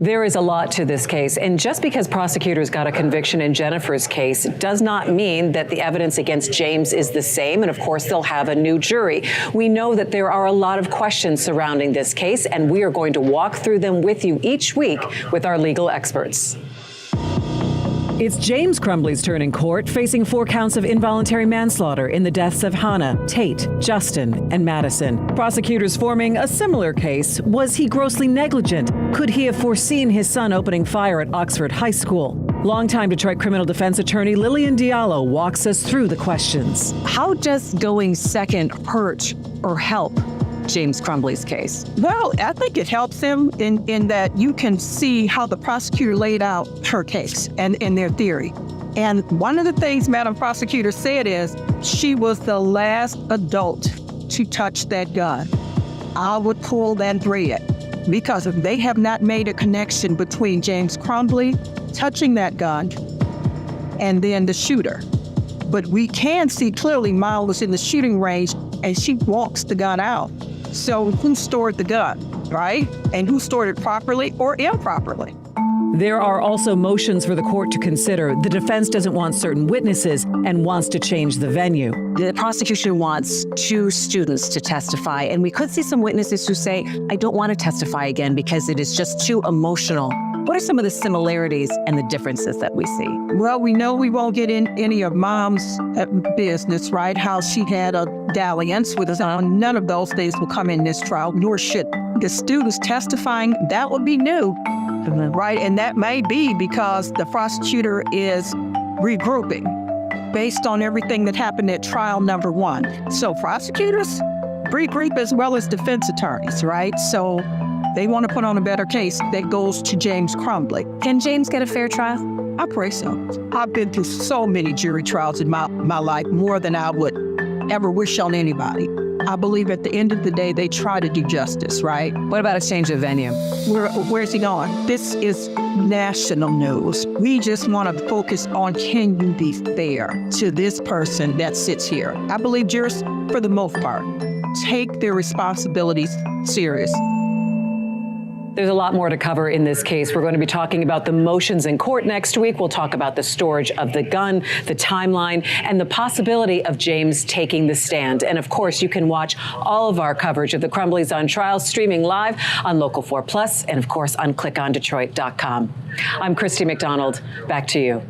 There is a lot to this case, and just because prosecutors got a conviction in Jennifer's case does not mean that the evidence against James is the same, and of course they'll have a new jury. We know that there are a lot of questions surrounding this case, and we are going to walk through them with you each week with our legal experts. It's James Crumbley's turn in court, facing 4 counts of involuntary manslaughter in the deaths of Hannah, Tate, Justin, and Madison. Prosecutors forming a similar case. Was he grossly negligent? Could he have foreseen his son opening fire at Oxford High School? Longtime Detroit criminal defense attorney Lillian Diallo walks us through the questions. How does going second hurt or help James Crumbley's case? Well, I think it helps him in that you can see how the prosecutor laid out her case and their theory. And one of the things Madam Prosecutor said is she was the last adult to touch that gun. I would pull that thread because if they have not made a connection between James Crumbley touching that gun and then the shooter. But we can see clearly Miles was in the shooting range and she walks the gun out. So who stored the gun, right? And who stored it properly or improperly? There are also motions for the court to consider. The defense doesn't want certain witnesses and wants to change the venue. The prosecution wants 2 students to testify, and we could see some witnesses who say, I don't want to testify again because it is just too emotional. What are some of the similarities and the differences that we see? Well, we know we won't get in any of Mom's business, right? How she had a dalliance with us. None of those things will come in this trial, nor should the students testifying. That would be new, right? And that may be because the prosecutor is regrouping based on everything that happened at trial number 1. So prosecutors regroup as well as defense attorneys, right? So they want to put on a better case that goes to James Crumbley. Can James get a fair trial? I pray so. I've been through so many jury trials in my life, more than I would ever wish on anybody. I believe at the end of the day, they try to do justice, right? What about a change of venue? Where's he going? This is national news. We just want to focus on, can you be fair to this person that sits here? I believe jurors, for the most part, take their responsibilities serious. There's a lot more to cover in this case. We're going to be talking about the motions in court next week. We'll talk about the storage of the gun, the timeline, and the possibility of James taking the stand. And of course, you can watch all of our coverage of the Crumbleys on trial streaming live on Local 4 Plus and of course on clickondetroit.com. I'm Christy McDonald. Back to you.